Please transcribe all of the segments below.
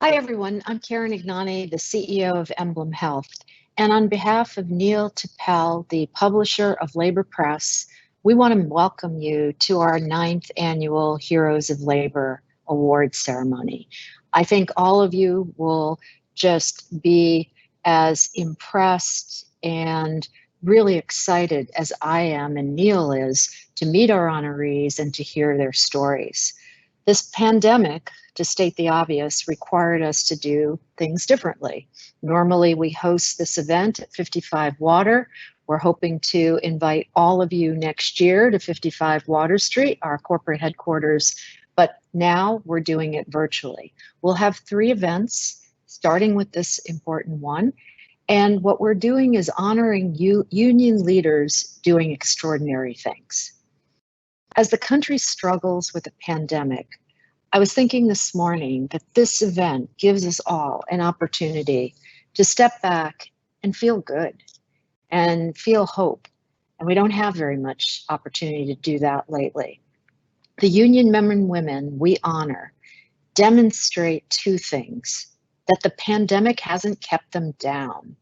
Hi, everyone. I'm Karen Ignani, the CEO of EmblemHealth. And on behalf of Neil Tappel, the publisher of LaborPress, we want to welcome you to our 9th annual Heroes of Labor Awards ceremony. I think all of you will just be as impressed and really excited as I am and Neil is to meet our honorees and to hear their stories. This pandemic, to state the obvious, required us to do things differently. Normally, we host this event at 55 Water. We're hoping to invite all of you next year to 55 Water Street, our corporate headquarters, but now we're doing it virtually. We'll have 3 events, starting with this important one. And what we're doing is honoring union leaders doing extraordinary things. As the country struggles with the pandemic, I was thinking this morning that this event gives us all an opportunity to step back and feel good and feel hope. And we don't have very much opportunity to do that lately. The union men and women we honor demonstrate 2 things: that the pandemic hasn't kept them down.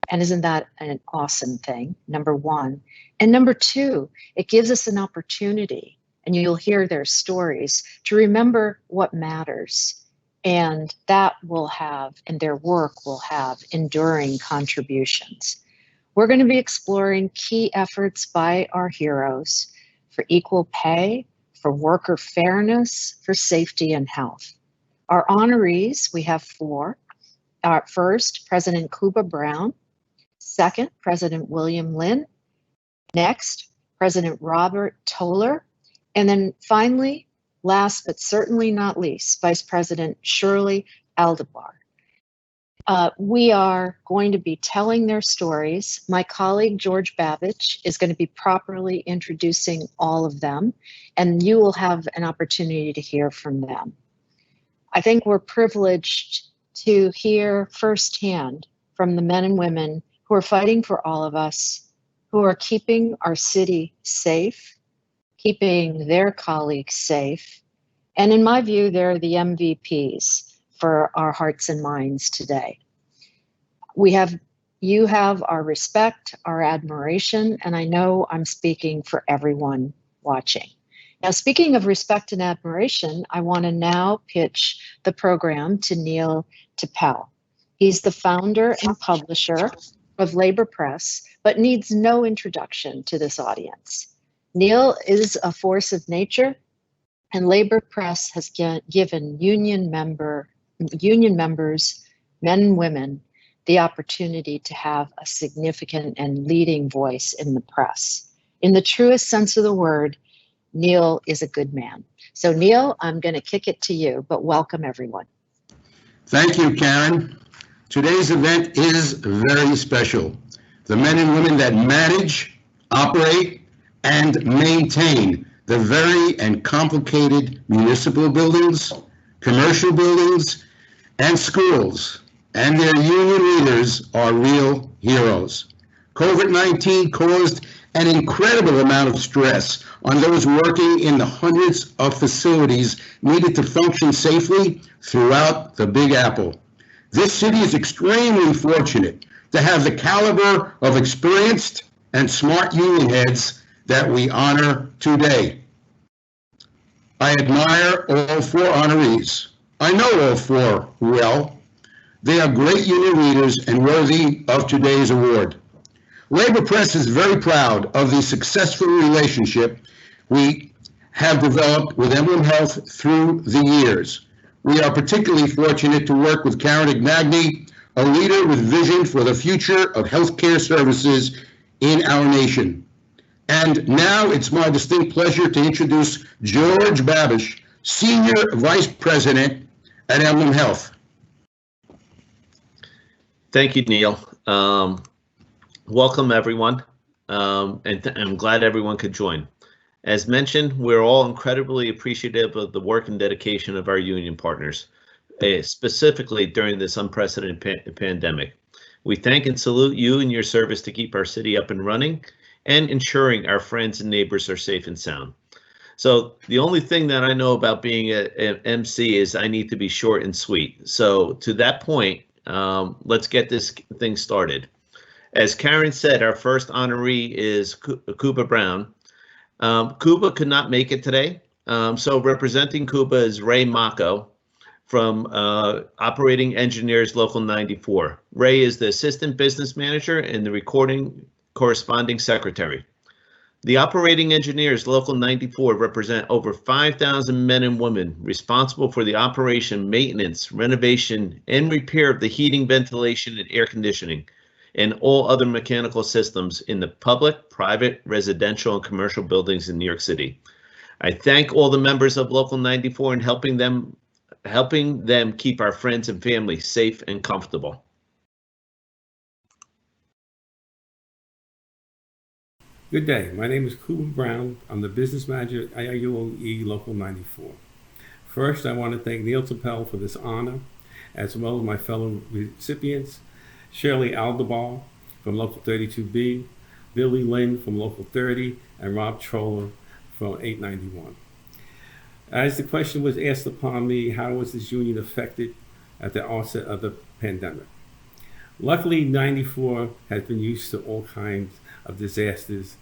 And isn't that an awesome thing, number 1? And number 2, it gives us an opportunity, and you'll hear their stories, to remember what matters. And that will have, and their work will have, enduring contributions. We're going to be exploring key efforts by our heroes for equal pay, for worker fairness, for safety and health. Our honorees, we have 4. First, President Kuba Brown. Second, President William Lynn. Next, President Robert Troeller. And then finally, last but certainly not least, Vice President Shirley Aldebar. We are going to be telling their stories. My colleague, George Babish, is going to be properly introducing all of them, and you will have an opportunity to hear from them. I think we're privileged to hear firsthand from the men and women who are fighting for all of us, who are keeping our city safe, keeping their colleagues safe. And in my view, they're the MVPs for our hearts and minds today. You have our respect, our admiration, and I know I'm speaking for everyone watching. Now, speaking of respect and admiration, I want to now pitch the program to Neil Tappel. He's the founder and publisher of LaborPress, but needs no introduction to this audience. Neil is a force of nature, and LaborPress has given union members, men and women, the opportunity to have a significant and leading voice in the press. In the truest sense of the word, Neil is a good man. So Neil, I'm going to kick it to you, but welcome everyone. Thank you, Karen. Today's event is very special. The men and women that manage, operate, and maintain the very and complicated municipal buildings, commercial buildings, and schools, and their union leaders are real heroes. COVID-19 caused an incredible amount of stress on those working in the hundreds of facilities needed to function safely throughout the Big Apple. This city is extremely fortunate to have the caliber of experienced and smart union heads that we honor today. I admire all 4 honorees. I know all 4 well. They are great union leaders and worthy of today's award. LaborPress is very proud of the successful relationship we have developed with EmblemHealth through the years. We are particularly fortunate to work with Karen Ignani, a leader with vision for the future of healthcare services in our nation. And now it's my distinct pleasure to introduce George Babish, Senior Vice President at EmblemHealth. Thank you, Neil. Welcome, everyone, and I'm glad everyone could join. As mentioned, we're all incredibly appreciative of the work and dedication of our union partners, specifically during this unprecedented pandemic. We thank and salute you and your service to keep our city up and running and ensuring our friends and neighbors are safe and sound. So the only thing that I know about being an MC is I need to be short and sweet. So to that point, let's get this thing started. As Karen said, our first honoree is Kuba Brown. Kuba could not make it today. So representing Kuba is Ray Mako from Operating Engineers Local 94. Ray is the Assistant Business Manager and the Recording Corresponding Secretary. The Operating Engineers Local 94 represent over 5,000 men and women responsible for the operation, maintenance, renovation, and repair of the heating, ventilation, and air conditioning, and all other mechanical systems in the public, private, residential, and commercial buildings in New York City. I thank all the members of Local 94 in helping them keep our friends and family safe and comfortable. Good day. My name is Kuba Brown. I'm the business manager at IUOE Local 94. First, I want to thank Neil Tappel for this honor, as well as my fellow recipients, Shirley Aldebar from Local 32B, Billy Lynn from Local 30, and Rob Troeller from 891. As the question was asked upon me, how was this union affected at the onset of the pandemic? Luckily, 94 has been used to all kinds of disasters,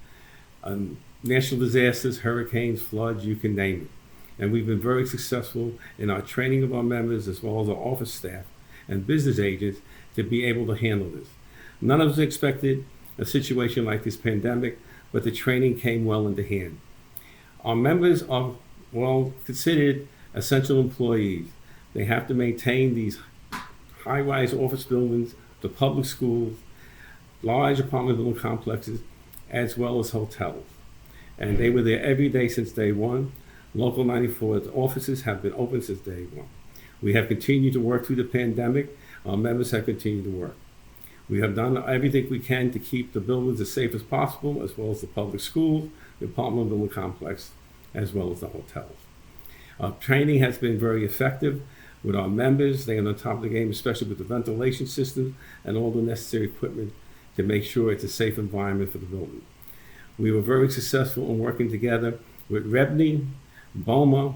national disasters, hurricanes, floods, you can name it. And we've been very successful in our training of our members as well as our office staff and business agents to be able to handle this. None of us expected a situation like this pandemic, but the training came well into hand. Our members are well considered essential employees. They have to maintain these high-rise office buildings, the public schools, large apartment building complexes, as well as hotels. And they were there every day since day one. Local 94's offices have been open since day one. We have continued to work through the pandemic. Our members have continued to work. We have done everything we can to keep the buildings as safe as possible, as well as the public schools, the apartment building complex, as well as the hotels. Our training has been very effective with our members. They are on top of the game, especially with the ventilation system and all the necessary equipment to make sure it's a safe environment for the building. We were very successful in working together with Rebney, BOMA,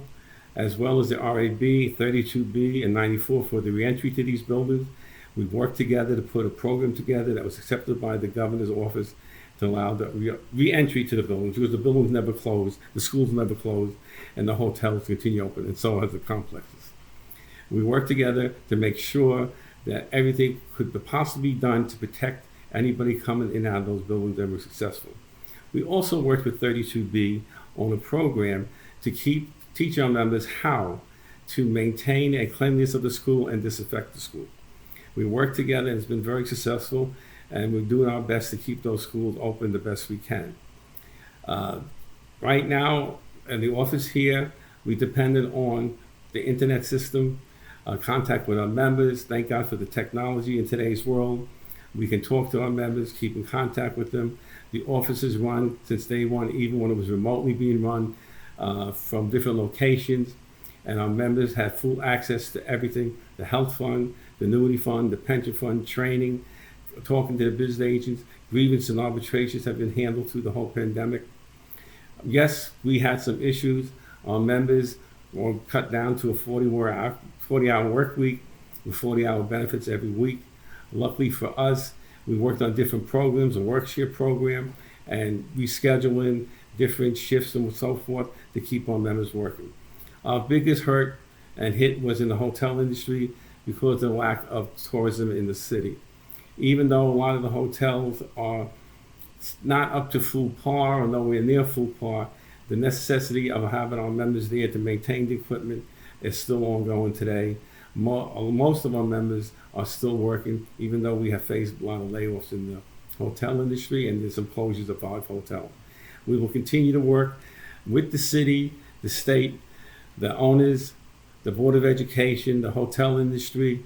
as well as the RAB, 32B, and 94 for the reentry to these buildings. We worked together to put a program together that was accepted by the governor's office to allow the re-entry to the buildings, because the buildings never closed, the schools never closed, and the hotels continue open, and so has the complexes. We worked together to make sure that everything could possibly be done to protect anybody coming in and out of those buildings, and were successful. We also worked with 32B on a program to teach our members how to maintain a cleanliness of the school and disinfect the school. We worked together and it's been very successful, and we're doing our best to keep those schools open the best we can. Right now, in the office here, we depended on the internet system, contact with our members. Thank God for the technology in today's world. We can talk to our members, keep in contact with them. The office is run since day one, even when it was remotely being run from different locations. And our members had full access to everything, the health fund, the annuity fund, the pension fund, training, talking to the business agents. Grievance and arbitrations have been handled through the whole pandemic. Yes, we had some issues. Our members were cut down to a 40-hour work week with 40-hour benefits every week. Luckily for us, we worked on different programs, a work shift program, and rescheduling different shifts and so forth to keep our members working. Our biggest hurt and hit was in the hotel industry because of the lack of tourism in the city. Even though a lot of the hotels are not up to full par or nowhere near full par, the necessity of having our members there to maintain the equipment is still ongoing today. Most of our members are still working, even though we have faced a lot of layoffs in the hotel industry and there's some closures of our hotels. We will continue to work with the city, the state, the owners, the Board of Education, the hotel industry,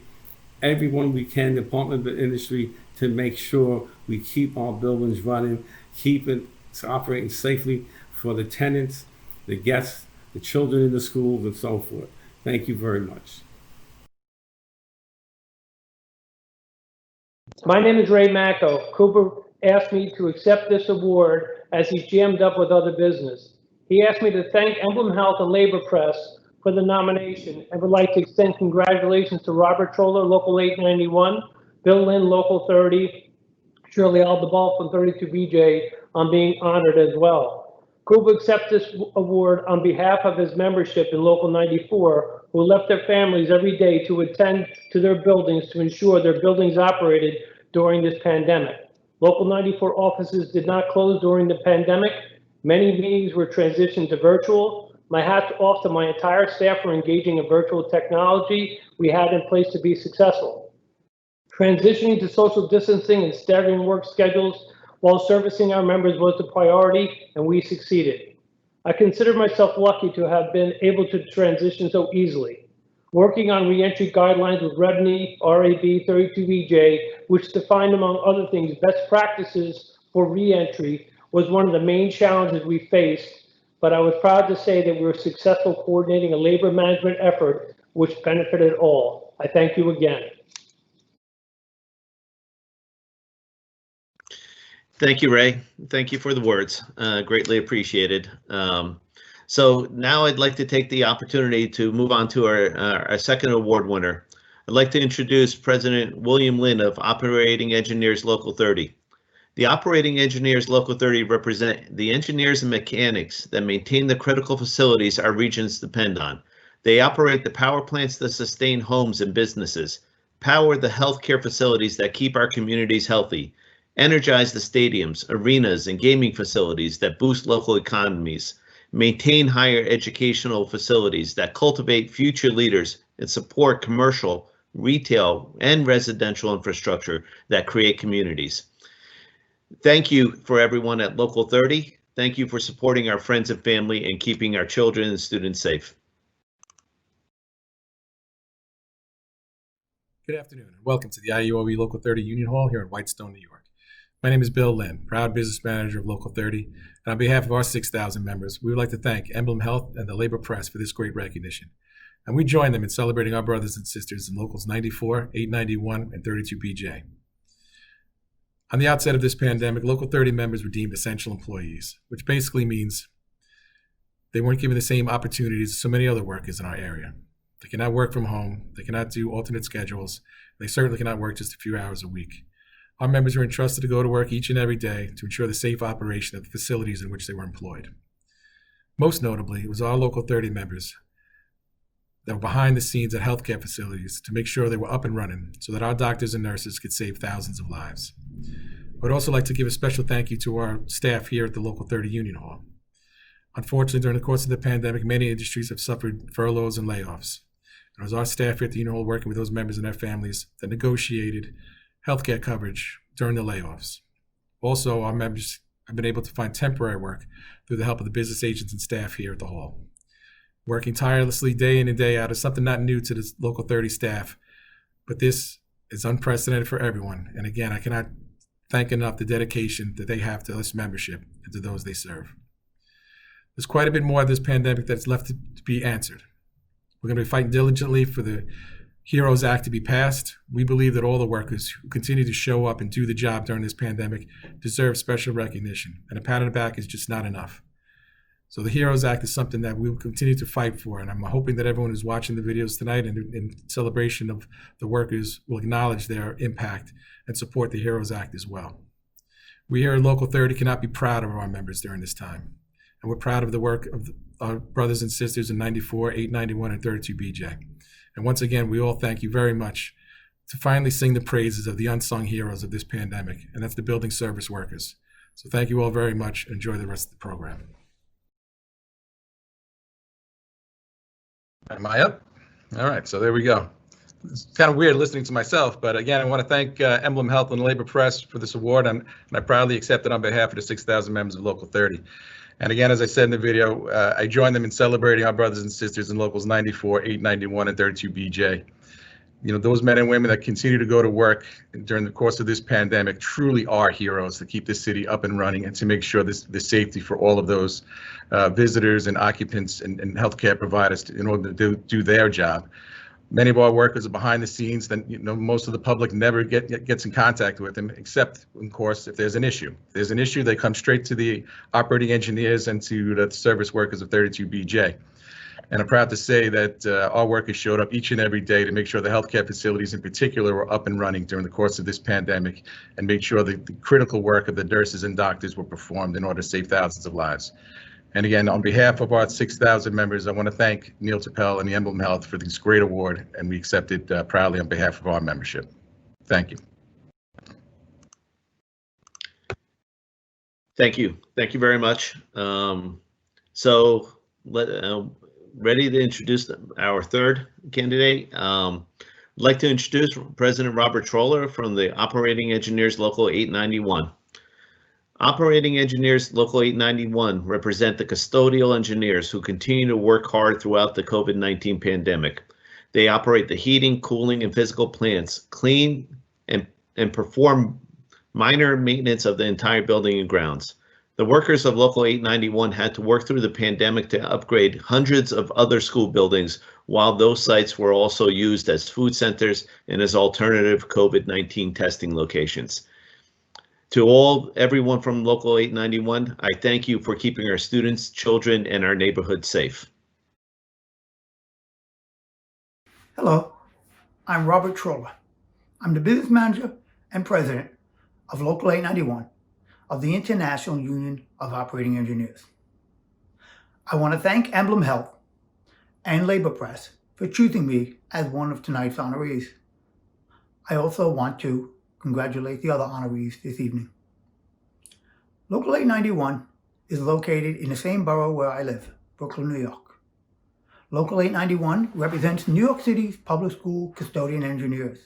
everyone we can, the apartment industry, to make sure we keep our buildings running, keep it operating safely for the tenants, the guests, the children in the schools, and so forth. Thank you very much. My name is Ray Mako. Kuba asked me to accept this award as he's jammed up with other business. He asked me to thank EmblemHealth and LaborPress for the nomination and would like to extend congratulations to Robert Troeller, Local 891, Bill Lynn, Local 30, Shirley Aldabal from 32BJ on being honored as well. Kuba accepts this award on behalf of his membership in Local 94, who left their families every day to attend to their buildings to ensure their buildings operated during this pandemic. Local 94 offices did not close during the pandemic. Many meetings were transitioned to virtual. My hat's off to my entire staff for engaging in virtual technology we had in place to be successful. Transitioning to social distancing and staggering work schedules while servicing our members was the priority, and we succeeded. I consider myself lucky to have been able to transition so easily. Working on reentry guidelines with REBNY, RAB, 32BJ, which defined, among other things, best practices for reentry, was one of the main challenges we faced, but I was proud to say that we were successful coordinating a labor management effort which benefited all. I thank you again. Thank you, Ray. Thank you for the words. Greatly appreciated. So now I'd like to take the opportunity to move on to our second award winner. I'd like to introduce President William Lynn of Operating Engineers Local 30. The Operating Engineers Local 30 represent the engineers and mechanics that maintain the critical facilities our regions depend on. They operate the power plants that sustain homes and businesses, power the healthcare facilities that keep our communities healthy, energize the stadiums, arenas, and gaming facilities that boost local economies, maintain higher educational facilities that cultivate future leaders, and support commercial, retail, and residential infrastructure that create communities. Thank you for everyone at Local 30. Thank you for supporting our friends and family and keeping our children and students safe. Good afternoon and welcome to the IUOE Local 30 Union Hall here in Whitestone, New York. My name is Bill Lynn, proud business manager of Local 30, and on behalf of our 6,000 members, we would like to thank EmblemHealth and the LaborPress for this great recognition. And we join them in celebrating our brothers and sisters in Locals 94, 891, and 32BJ. On the outset of this pandemic, Local 30 members were deemed essential employees, which basically means they weren't given the same opportunities as so many other workers in our area. They cannot work from home, they cannot do alternate schedules, and they certainly cannot work just a few hours a week. Our members were entrusted to go to work each and every day to ensure the safe operation of the facilities in which they were employed. Most notably, it was our Local 30 members that were behind the scenes at healthcare facilities to make sure they were up and running so that our doctors and nurses could save thousands of lives. I would also like to give a special thank you to our staff here at the Local 30 Union Hall. Unfortunately, during the course of the pandemic, many industries have suffered furloughs and layoffs. And it was our staff here at the Union Hall working with those members and their families that negotiated healthcare coverage during the layoffs. Also, our members have been able to find temporary work through the help of the business agents and staff here at the Hall. Working tirelessly day in and day out is something not new to the Local 30 staff, but this is unprecedented for everyone. And again, I cannot thank enough the dedication that they have to this membership and to those they serve. There's quite a bit more of this pandemic that's left to be answered. We're going to be fighting diligently for the HEROES Act to be passed. We believe that all the workers who continue to show up and do the job during this pandemic deserve special recognition, and a pat on the back is just not enough. So the HEROES Act is something that we will continue to fight for, and I'm hoping that everyone who's watching the videos tonight and in celebration of the workers will acknowledge their impact and support the HEROES Act as well. We here at Local 30 cannot be proud of our members during this time, and we're proud of the work of our brothers and sisters in 94, 891, and 32BJ. And once again, we all thank you very much to finally sing the praises of the unsung heroes of this pandemic, and that's the building service workers. So thank you all very much. Enjoy the rest of the program. Am I up? All right, so there we go. It's kind of weird listening to myself, but again, I want to thank EmblemHealth and LaborPress for this award, and I proudly accept it on behalf of the 6,000 members of Local 30. And again, as I said in the video, I join them in celebrating our brothers and sisters in Locals 94, 891, and 32BJ. You know, those men and women that continue to go to work during the course of this pandemic truly are heroes to keep this city up and running and to make sure the safety for all of those visitors and occupants and healthcare providers in order to do their job. Many of our workers are behind the scenes, then most of the public never gets in contact with them, except, of course, if there's an issue. If there's an issue, they come straight to the operating engineers and to the service workers of 32BJ. And I'm proud to say that our workers showed up each and every day to make sure the healthcare facilities in particular were up and running during the course of this pandemic, and make sure that the critical work of the nurses and doctors were performed in order to save thousands of lives. And again, on behalf of our 6,000 members, I want to thank Neil Tappell and the EmblemHealth for this great award, and we accept it proudly on behalf of our membership. Thank you. Thank you. Thank you very much. Ready to introduce our third candidate. I'd like to introduce President Robert Troeller from the Operating Engineers Local 891. Operating Engineers Local 891 represent the custodial engineers who continue to work hard throughout the COVID-19 pandemic. They operate the heating, cooling, and physical plants, clean and perform minor maintenance of the entire building and grounds. The workers of Local 891 had to work through the pandemic to upgrade hundreds of other school buildings, while those sites were also used as food centers and as alternative COVID-19 testing locations. To everyone from Local 891, I thank you for keeping our students, children, and our neighborhood safe. Hello, I'm Robert Troeller. I'm the business manager and president of Local 891 of the International Union of Operating Engineers. I want to thank EmblemHealth and LaborPress for choosing me as one of tonight's honorees. I also want to congratulate the other honorees this evening. Local 891 is located in the same borough where I live, Brooklyn, New York. Local 891 represents New York City's public school custodian engineers.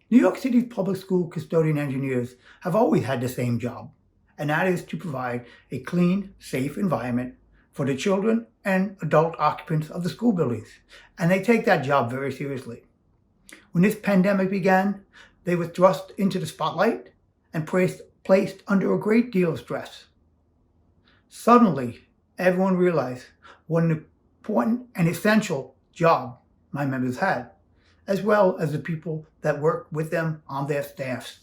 New York City's public school custodian engineers have always had the same job, and that is to provide a clean, safe environment for the children and adult occupants of the school buildings, and they take that job very seriously. When this pandemic began, they were thrust into the spotlight and placed under a great deal of stress. Suddenly, everyone realized what an important and essential job my members had, as well as the people that work with them on their staffs.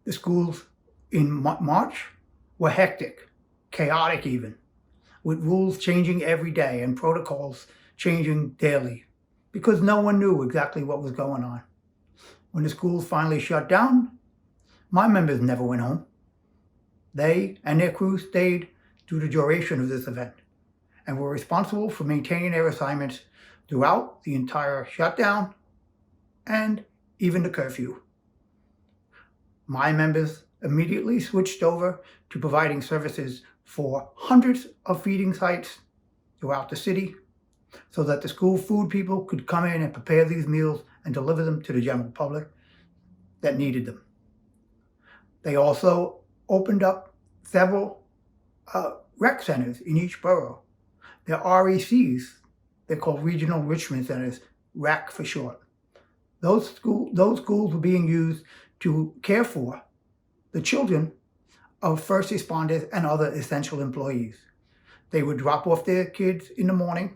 The schools in March were hectic, chaotic even, with rules changing every day and protocols changing daily, because no one knew exactly what was going on. When the schools finally shut down, my members never went home. They and their crews stayed through the duration of this event and were responsible for maintaining their assignments throughout the entire shutdown and even the curfew. My members immediately switched over to providing services for hundreds of feeding sites throughout the city so that the school food people could come in and prepare these meals and deliver them to the general public that needed them. They also opened up several rec centers in each borough. They're RECs. They're called Regional Enrichment Centers, RAC for short. Those schools were being used to care for the children of first responders and other essential employees. They would drop off their kids in the morning,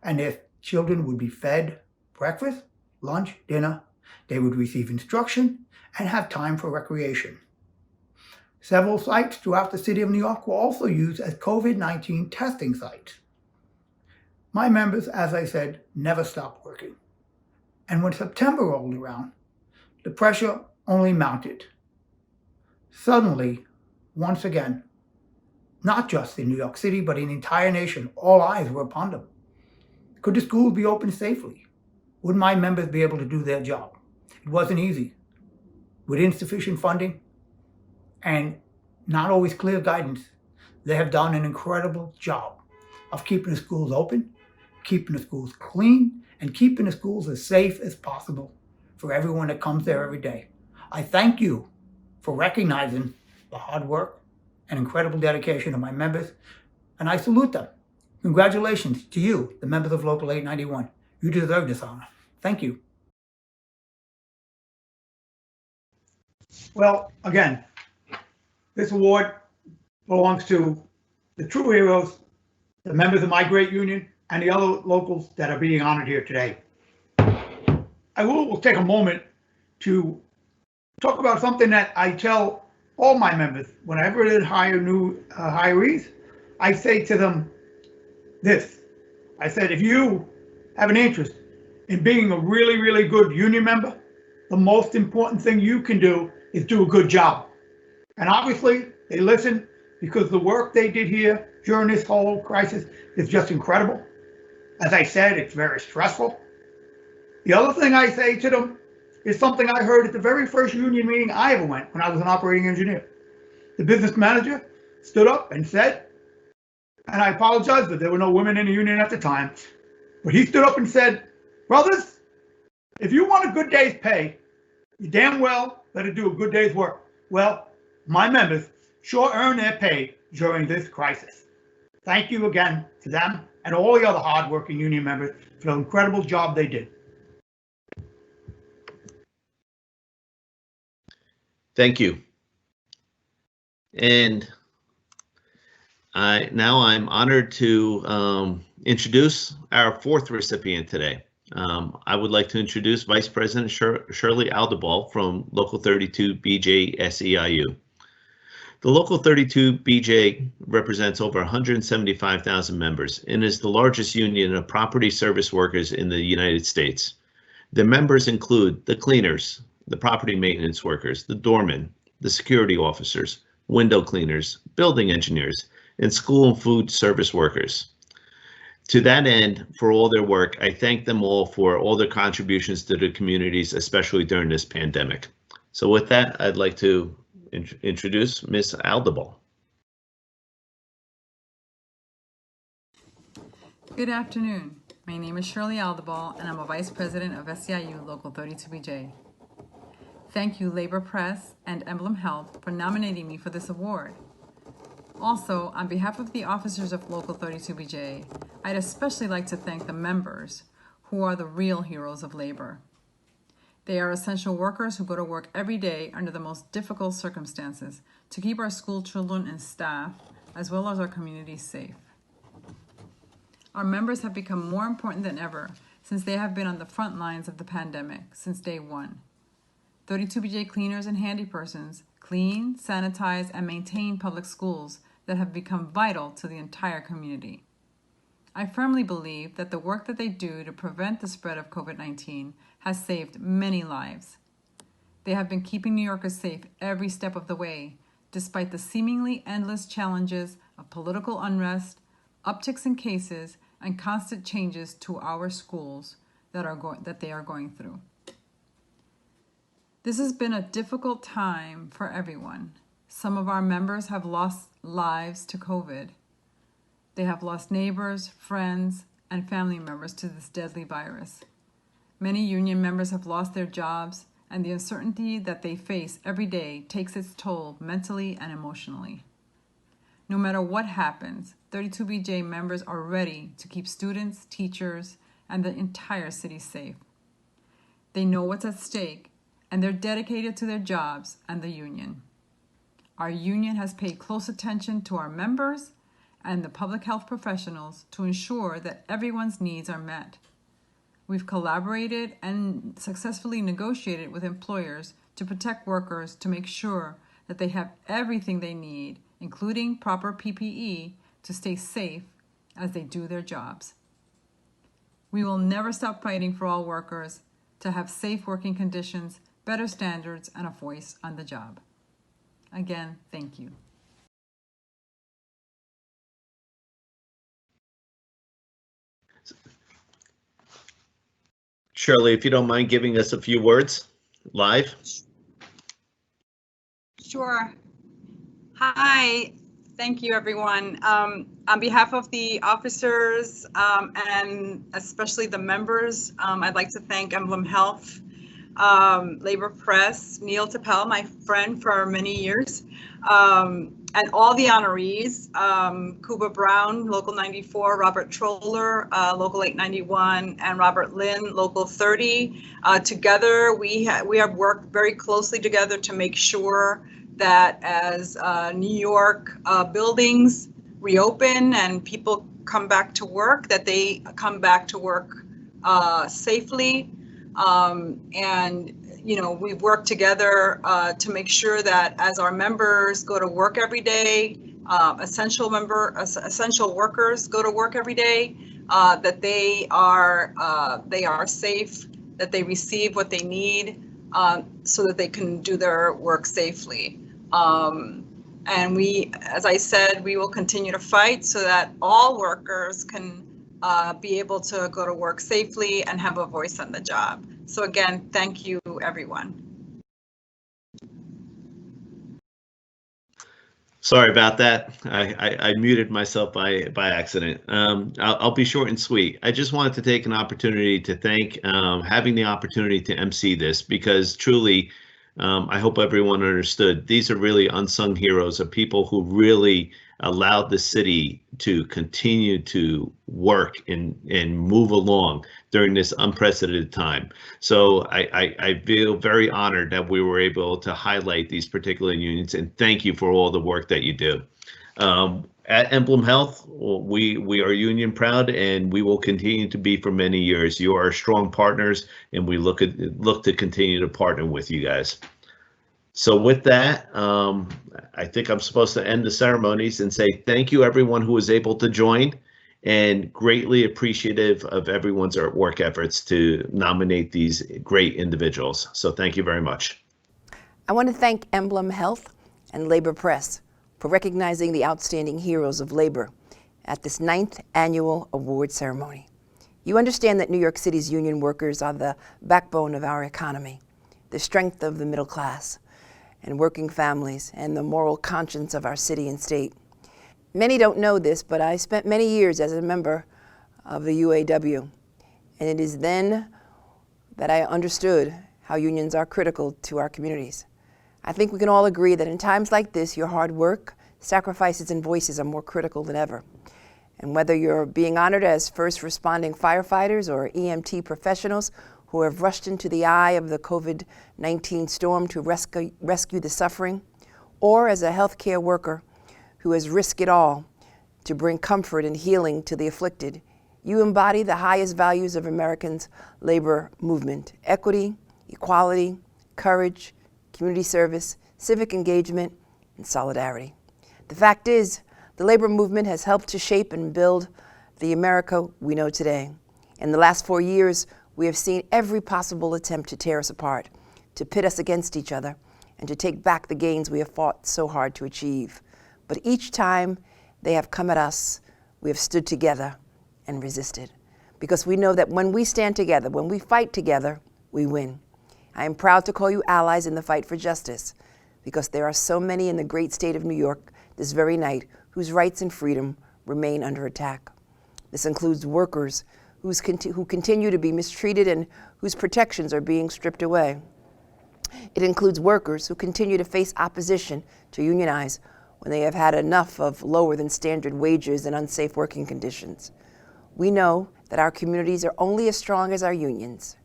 and their children would be fed breakfast, lunch, dinner. They would receive instruction and have time for recreation. Several sites throughout the city of New York were also used as COVID-19 testing sites. My members, as I said, never stopped working. And when September rolled around, the pressure only mounted. Suddenly, once again, not just in New York City, but in the entire nation, all eyes were upon them. Could the schools be open safely? Would my members be able to do their job? It wasn't easy. With insufficient funding and not always clear guidance, they have done an incredible job of keeping the schools open, keeping the schools clean, and keeping the schools as safe as possible for everyone that comes there every day. I thank you for recognizing the hard work and incredible dedication of my members, and I salute them. Congratulations to you, the members of Local 891. You deserve this honor. Thank you. Well, again, this award belongs to the true heroes, the members of my great union, and the other locals that are being honored here today. I will take a moment to talk about something that I tell all my members. Whenever they hire new hirees, I say to them this. I said, if you have an interest in being a really, really good union member, the most important thing you can do is do a good job. And obviously, they listen because the work they did here during this whole crisis is just incredible. As I said, it's very stressful. The other thing I say to them is something I heard at the very first union meeting I ever went when I was an operating engineer. The business manager stood up and said, and I apologize that there were no women in the union at the time, but he stood up and said, brothers, if you want a good day's pay, you damn well better do a good day's work. Well, my members sure earn their pay during this crisis. Thank you again to them and all the other hardworking union members for the incredible job they did. Thank you. And now I'm honored to introduce our fourth recipient today. I would like to introduce Vice President Shirley Aldabal from Local 32 BJ SEIU. The Local 32 BJ represents over 175,000 members and is the largest union of property service workers in the United States. The members include the cleaners, the property maintenance workers, the doormen, the security officers, window cleaners, building engineers, and school and food service workers. To that end, for all their work, I thank them all for all their contributions to the communities, especially during this pandemic. So with that, I'd like to introduce Ms. Aldebol. Good afternoon. My name is Shirley Aldabal, and I'm a Vice President of SEIU Local 32BJ. Thank you, LaborPress and EmblemHealth, for nominating me for this award. Also, on behalf of the officers of Local 32BJ, I'd especially like to thank the members, who are the real heroes of labor. They are essential workers who go to work every day under the most difficult circumstances to keep our school children and staff, as well as our communities, safe. Our members have become more important than ever since they have been on the front lines of the pandemic since day one. 32BJ cleaners and handypersons clean, sanitize, and maintain public schools that have become vital to the entire community. I firmly believe that the work that they do to prevent the spread of COVID-19 has saved many lives. They have been keeping New Yorkers safe every step of the way, despite the seemingly endless challenges of political unrest, upticks in cases, and constant changes to our schools that they are going through. This has been a difficult time for everyone. Some of our members have lost lives to COVID. They have lost neighbors, friends, and family members to this deadly virus. Many union members have lost their jobs, and the uncertainty that they face every day takes its toll mentally and emotionally. No matter what happens, 32BJ members are ready to keep students, teachers, and the entire city safe. They know what's at stake, and they're dedicated to their jobs and the union. Our union has paid close attention to our members and the public health professionals to ensure that everyone's needs are met. We've collaborated and successfully negotiated with employers to protect workers to make sure that they have everything they need, including proper PPE, to stay safe as they do their jobs. We will never stop fighting for all workers to have safe working conditions, better standards, and a voice on the job. Again, thank you. Shirley, if you don't mind giving us a few words live. Sure. Hi, thank you everyone. On behalf of the officers and especially the members, I'd like to thank EmblemHealth, LaborPress, Neil Tappel, my friend for many years, and all the honorees, Kuba Brown, Local 94, Robert Troeller, Local 891, and Robert Lynn, Local 30. Together, we have worked very closely together to make sure that as New York buildings reopen and people come back to work, that they come back to work safely. And we've worked together to make sure that as our members go to work every day, essential workers go to work every day, that they are safe, that they receive what they need, so that they can do their work safely. And we, as I said, we will continue to fight so that all workers can be able to go to work safely and have a voice on the job. So again, thank you, everyone. Sorry about that. I muted myself by accident. I'll be short and sweet. I just wanted to take an opportunity to thank having the opportunity to MC this, because truly, I hope everyone understood, these are really unsung heroes of people who really allowed the city to continue to work and move along during this unprecedented time. So I feel very honored that we were able to highlight these particular unions, and thank you for all the work that you do. At EmblemHealth, we are union proud, and we will continue to be for many years. You are strong partners, and we look to continue to partner with you guys. So with that, I think I'm supposed to end the ceremonies and say thank you everyone who was able to join, and greatly appreciative of everyone's work efforts to nominate these great individuals. So thank you very much. I want to thank EmblemHealth and LaborPress for recognizing the outstanding heroes of labor at this 9th annual award ceremony. You understand that New York City's union workers are the backbone of our economy, the strength of the middle class and working families, and the moral conscience of our city and state. Many don't know this, but I spent many years as a member of the UAW, and it is then that I understood how unions are critical to our communities. I think we can all agree that in times like this, your hard work, sacrifices, and voices are more critical than ever. And whether you're being honored as first responding firefighters or EMT professionals who have rushed into the eye of the COVID-19 storm to rescue the suffering, or as a healthcare worker who has risked it all to bring comfort and healing to the afflicted, you embody the highest values of Americans' labor movement: equity, equality, courage, community service, civic engagement, and solidarity. The fact is, the labor movement has helped to shape and build the America we know today. In the last 4 years, we have seen every possible attempt to tear us apart, to pit us against each other, and to take back the gains we have fought so hard to achieve. But each time they have come at us, we have stood together and resisted. Because we know that when we stand together, when we fight together, we win. I am proud to call you allies in the fight for justice, because there are so many in the great state of New York this very night whose rights and freedom remain under attack. This includes workers who continue to be mistreated and whose protections are being stripped away. It includes workers who continue to face opposition to unionize when they have had enough of lower than standard wages and unsafe working conditions. We know that our communities are only as strong as our unions.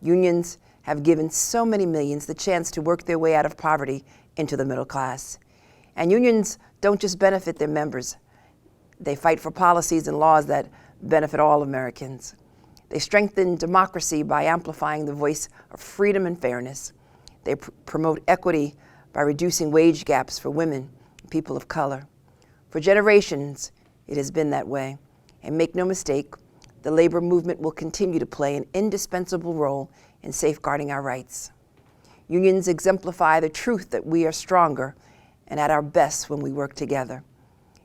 Unions have given so many millions the chance to work their way out of poverty into the middle class. And unions don't just benefit their members. They fight for policies and laws that benefit all Americans. They strengthen democracy by amplifying the voice of freedom and fairness. They promote equity by reducing wage gaps for women and people of color. For generations, it has been that way. And make no mistake, the labor movement will continue to play an indispensable role in safeguarding our rights. Unions exemplify the truth that we are stronger and at our best when we work together.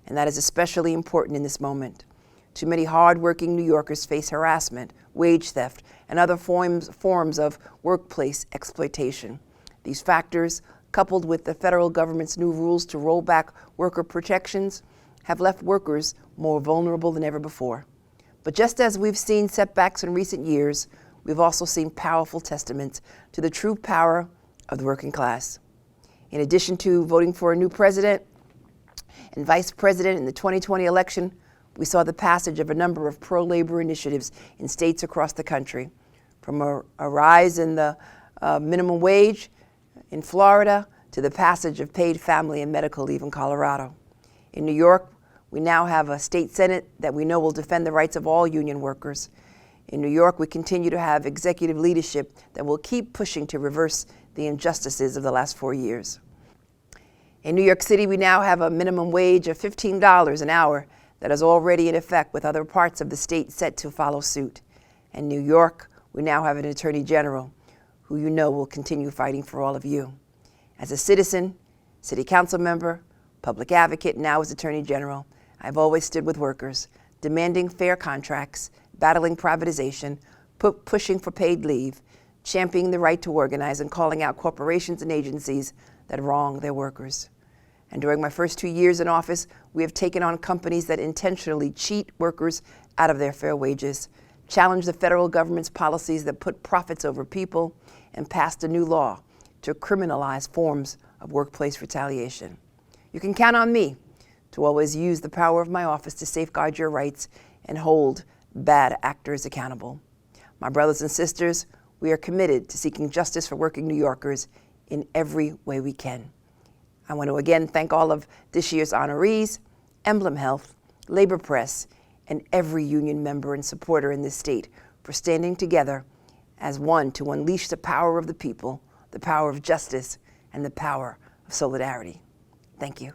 And that is especially important in this moment. Too many hard-working New Yorkers face harassment, wage theft, and other forms of workplace exploitation. These factors, coupled with the federal government's new rules to roll back worker protections, have left workers more vulnerable than ever before. But just as we've seen setbacks in recent years, we've also seen powerful testaments to the true power of the working class. In addition to voting for a new president and vice president in the 2020 election, we saw the passage of a number of pro-labor initiatives in states across the country, from a rise in the minimum wage in Florida to the passage of paid family and medical leave in Colorado. In New York, we now have a state senate that we know will defend the rights of all union workers. In New York, we continue to have executive leadership that will keep pushing to reverse the injustices of the last 4 years. In New York City, we now have a minimum wage of $15 an hour that is already in effect, with other parts of the state set to follow suit. In New York, we now have an attorney general who you know will continue fighting for all of you. As a citizen, city council member, public advocate, now as attorney general, I've always stood with workers, demanding fair contracts, battling privatization, pushing for paid leave, championing the right to organize, and calling out corporations and agencies that wrong their workers. And during my first 2 years in office, we have taken on companies that intentionally cheat workers out of their fair wages, challenged the federal government's policies that put profits over people, and passed a new law to criminalize forms of workplace retaliation. You can count on me to always use the power of my office to safeguard your rights and hold bad actors accountable. My brothers and sisters, we are committed to seeking justice for working New Yorkers in every way we can. I want to again thank all of this year's honorees, EmblemHealth, LaborPress, and every union member and supporter in this state for standing together as one to unleash the power of the people, the power of justice, and the power of solidarity. Thank you.